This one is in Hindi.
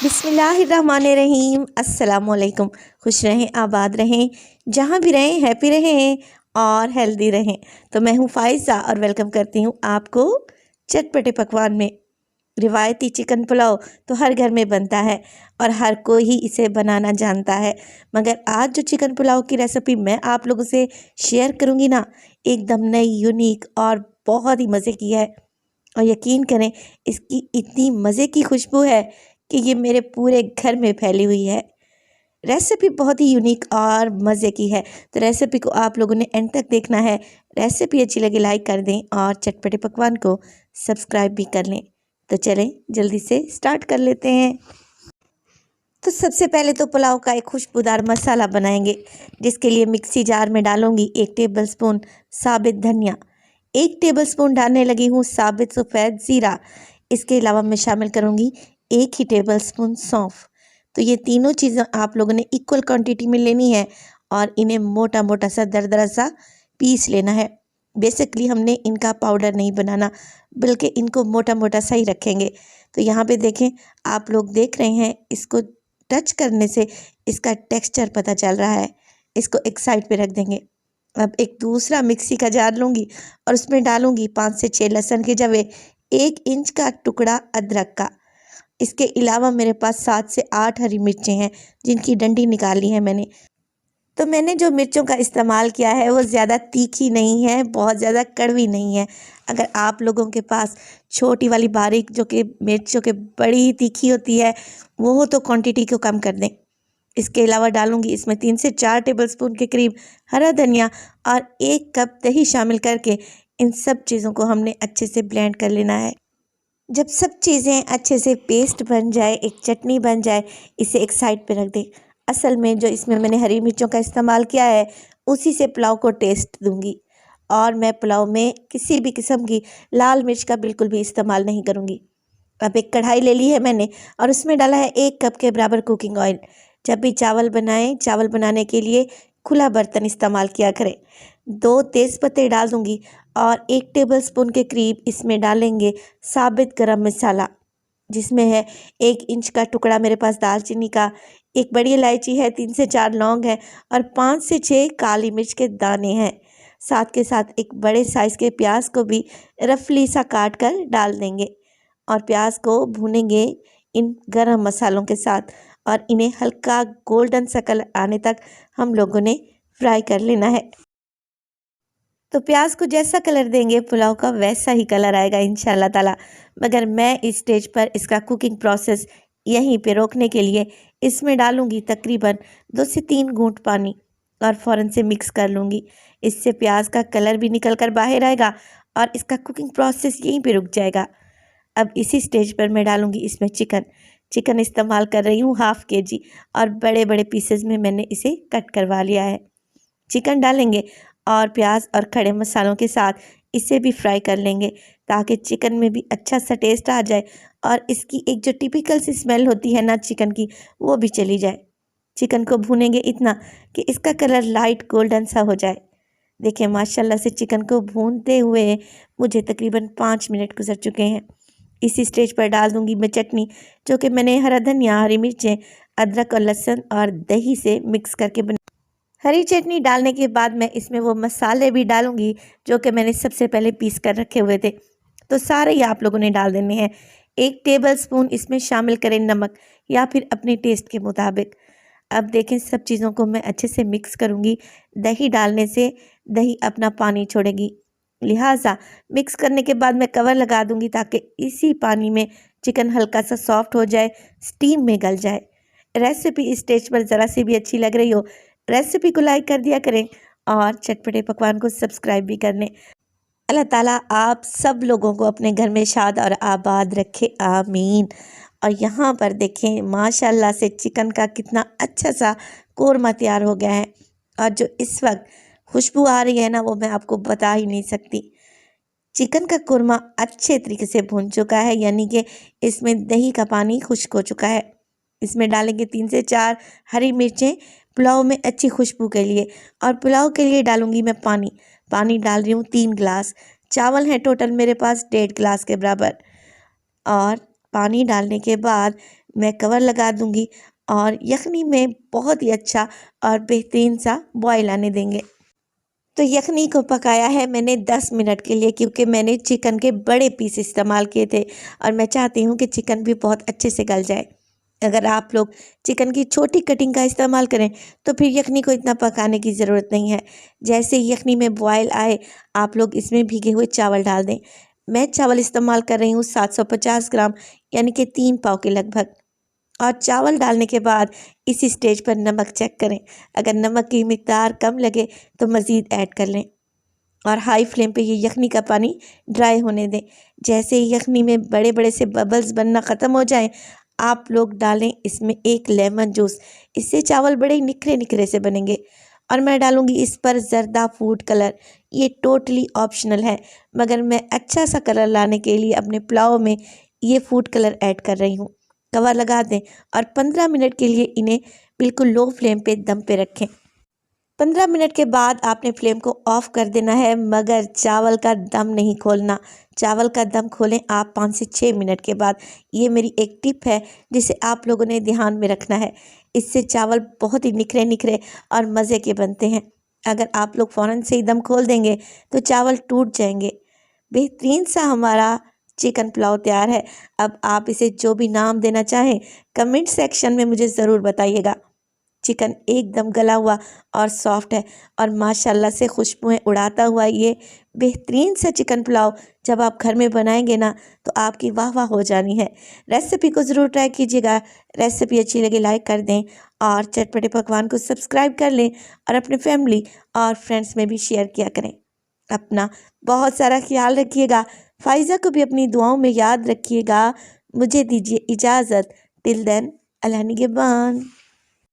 बिस्मिल्लाहिर्रहमानिर्रहीम अस्सलामुअलैकुम। खुश रहें, आबाद रहें, जहाँ भी रहें हैप्पी रहें और हेल्दी रहें। तो मैं हूँ फ़ाइज़ा और वेलकम करती हूँ आपको चटपटे पकवान में। रिवायती चिकन पुलाव तो हर घर में बनता है और हर कोई ही इसे बनाना जानता है, मगर आज जो चिकन पुलाव की रेसिपी मैं आप लोगों से शेयर करूँगी ना, एकदम नई, यूनिक और बहुत ही मज़े की है। और यकीन करें, इसकी इतनी मज़े की खुशबू है कि ये मेरे पूरे घर में फैली हुई है। रेसिपी बहुत ही यूनिक और मज़े की है, तो रेसिपी को आप लोगों ने एंड तक देखना है। रेसिपी अच्छी लगे लाइक कर दें और चटपटे पकवान को सब्सक्राइब भी कर लें। तो चलें जल्दी से स्टार्ट कर लेते हैं। तो सबसे पहले तो पुलाव का एक खुशबूदार मसाला बनाएंगे, जिसके लिए मिक्सी जार में डालूंगी 1 टेबलस्पून साबित धनिया, 1 टेबलस्पून डालने लगी हूँ साबित सफ़ेद ज़ीरा। इसके अलावा मैं शामिल करूँगी 1 ही टेबलस्पून सौंफ। तो ये तीनों चीज़ें आप लोगों ने इक्वल क्वांटिटी में लेनी है और इन्हें मोटा मोटा सा दरदरा सा पीस लेना है। बेसिकली हमने इनका पाउडर नहीं बनाना, बल्कि इनको मोटा मोटा सा ही रखेंगे। तो यहाँ पे देखें, आप लोग देख रहे हैं, इसको टच करने से इसका टेक्सचर पता चल रहा है। इसको एक साइड पे रख देंगे। अब एक दूसरा मिक्सी का जार लूँगी और उसमें डालूँगी 5 से 6 लहसुन के जवे, 1 इंच का टुकड़ा अदरक का। इसके अलावा मेरे पास 7 से 8 हरी मिर्चें हैं, जिनकी डंडी निकाल ली है मैंने। तो मैंने जो मिर्चों का इस्तेमाल किया है वो ज़्यादा तीखी नहीं है, बहुत ज़्यादा कड़वी नहीं है। अगर आप लोगों के पास छोटी वाली बारीक जो कि मिर्च जो कि बड़ी ही तीखी होती है, वो हो तो क्वांटिटी को कम कर दें। इसके अलावा डालूंगी इसमें 3 से 4 टेबलस्पून के करीब हरा धनिया और 1 कप दही शामिल करके इन सब चीज़ों को हमने अच्छे से ब्लेंड कर लेना है। जब सब चीज़ें अच्छे से पेस्ट बन जाए, एक चटनी बन जाए, इसे एक साइड पे रख दें। असल में जो इसमें मैंने हरी मिर्चों का इस्तेमाल किया है, उसी से पुलाव को टेस्ट दूंगी और मैं पुलाव में किसी भी किस्म की लाल मिर्च का बिल्कुल भी इस्तेमाल नहीं करूँगी। अब एक कढ़ाई ले ली है मैंने और उसमें डाला है 1 कप के बराबर कुकिंग ऑयल। जब भी चावल बनाएं, चावल बनाने के लिए खुला बर्तन इस्तेमाल किया करें। 2 तेज़पत्ते डाल दूंगी और 1 टेबलस्पून के करीब इसमें डालेंगे साबित गरम मसाला, जिसमें है 1 इंच का टुकड़ा मेरे पास दालचीनी का, 1 बड़ी इलायची है, 3 से 4 लौंग है और 5 से 6 काली मिर्च के दाने हैं। साथ के साथ एक बड़े साइज़ के प्याज को भी रफली सा काट कर डाल देंगे और प्याज को भूनेंगे इन गरम मसालों के साथ और इन्हें हल्का गोल्डन सा कलर आने तक हम लोगों ने फ्राई कर लेना है। तो प्याज को जैसा कलर देंगे पुलाव का वैसा ही कलर आएगा इंशाल्लाह ताला। मगर मैं इस स्टेज पर इसका कुकिंग प्रोसेस यहीं पे रोकने के लिए इसमें डालूंगी तकरीबन 2 से 3 घूंट पानी और फ़ौरन से मिक्स कर लूँगी। इससे प्याज का कलर भी निकल कर बाहर आएगा और इसका कुकिंग प्रोसेस यहीं पे रुक जाएगा। अब इसी स्टेज पर मैं डालूँगी इसमें चिकन इस्तेमाल कर रही हूँ हाफ़ केजी और बड़े बड़े पीसेस में मैंने इसे कट करवा लिया है। चिकन डालेंगे और प्याज और खड़े मसालों के साथ इसे भी फ्राई कर लेंगे, ताकि चिकन में भी अच्छा सा टेस्ट आ जाए और इसकी एक जो टिपिकल सी स्मेल होती है ना चिकन की, वो भी चली जाए। चिकन को भूनेंगे इतना कि इसका कलर लाइट गोल्डन सा हो जाए। देखिए माशाल्लाह से चिकन को भूनते हुए मुझे तकरीबन 5 मिनट गुजर चुके हैं। इसी स्टेज पर डाल दूंगी मैं चटनी, जो कि मैंने हरा धनिया, हरी मिर्चें, अदरक और लहसुन और दही से मिक्स करके बना। हरी चटनी डालने के बाद मैं इसमें वो मसाले भी डालूंगी जो कि मैंने सबसे पहले पीस कर रखे हुए थे। तो सारे ही आप लोगों ने डाल देने हैं। 1 टेबलस्पून इसमें शामिल करें नमक, या फिर अपने टेस्ट के मुताबिक। अब देखें, सब चीज़ों को मैं अच्छे से मिक्स करूंगी। दही डालने से दही अपना पानी छोड़ेगी, लिहाजा मिक्स करने के बाद मैं कवर लगा दूंगी ताकि इसी पानी में चिकन हल्का सा सॉफ्ट हो जाए, स्टीम में गल जाए। रेसिपी इस स्टेज पर ज़रा सी भी अच्छी लग रही हो, रेसिपी को लाइक कर दिया करें और चटपटे पकवान को सब्सक्राइब भी कर लें। अल्लाह ताला आप सब लोगों को अपने घर में शाद और आबाद रखे, आमीन। और यहाँ पर देखें माशाल्लाह से चिकन का कितना अच्छा सा कोरमा तैयार हो गया है और जो इस वक्त खुशबू आ रही है ना, वो मैं आपको बता ही नहीं सकती। चिकन का कोरमा अच्छे तरीके से भुन चुका है, यानी कि इसमें दही का पानी खुश्क हो चुका है। इसमें डालेंगे 3 से 4 हरी मिर्चें पुलाव में अच्छी खुशबू के लिए, और पुलाव के लिए डालूंगी मैं पानी डाल रही हूँ 3 गिलास। चावल हैं टोटल मेरे पास 1.5 गिलास के बराबर। और पानी डालने के बाद मैं कवर लगा दूंगी और यखनी में बहुत ही अच्छा और बेहतरीन सा बॉयल आने देंगे। तो यखनी को पकाया है मैंने 10 मिनट के लिए, क्योंकि मैंने चिकन के बड़े पीस इस्तेमाल किए थे और मैं चाहती हूँ कि चिकन भी बहुत अच्छे से गल जाए। अगर आप लोग चिकन की छोटी कटिंग का इस्तेमाल करें तो फिर यखनी को इतना पकाने की ज़रूरत नहीं है। जैसे ही यखनी में बॉयल आए, आप लोग इसमें भीगे हुए चावल डाल दें। मैं चावल इस्तेमाल कर रही हूँ 750 ग्राम, यानी कि 3 पाव के लगभग। और चावल डालने के बाद इस स्टेज पर नमक चेक करें। अगर नमक की मिक़दार कम लगे तो मज़ीद ऐड कर लें और हाई फ्लेम पे ये यखनी का पानी ड्राई होने दें। जैसे ही यखनी में बड़े बड़े से बबल्स बनना ख़त्म हो जाएं, आप लोग डालें इसमें 1 लेमन जूस। इससे चावल बड़े निखरे निखरे से बनेंगे। और मैं डालूँगी इस पर ज़रदा फूड कलर। ये टोटली ऑप्शनल है, मगर मैं अच्छा सा कलर लाने के लिए अपने पुलाव में ये फूड कलर ऐड कर रही हूँ। कवर लगा दें और 15 मिनट के लिए इन्हें बिल्कुल लो फ्लेम पे दम पे रखें। 15 मिनट के बाद आपने फ्लेम को ऑफ कर देना है, मगर चावल का दम नहीं खोलना। चावल का दम खोलें आप 5 से 6 मिनट के बाद। ये मेरी एक टिप है जिसे आप लोगों ने ध्यान में रखना है। इससे चावल बहुत ही निखरे निखरे और मज़े के बनते हैं। अगर आप लोग फ़ौरन से ही दम खोल देंगे तो चावल टूट जाएंगे। बेहतरीन सा हमारा चिकन पुलाव तैयार है। अब आप इसे जो भी नाम देना चाहें कमेंट सेक्शन में मुझे ज़रूर बताइएगा। चिकन एकदम गला हुआ और सॉफ्ट है और माशाल्लाह से खुशबुएं उड़ाता हुआ ये बेहतरीन सा चिकन पुलाव जब आप घर में बनाएंगे ना तो आपकी वाह वाह हो जानी है। रेसिपी को ज़रूर ट्राई कीजिएगा। रेसिपी अच्छी लगे लाइक कर दें और चटपटे पकवान को सब्सक्राइब कर लें और अपने फैमिली और फ्रेंड्स में भी शेयर किया करें। अपना बहुत सारा ख्याल रखिएगा। फ़ाइज़ा को भी अपनी दुआओं में याद रखिएगा। मुझे दीजिए इजाज़त। टिल देन, अल्लाह निगहबान।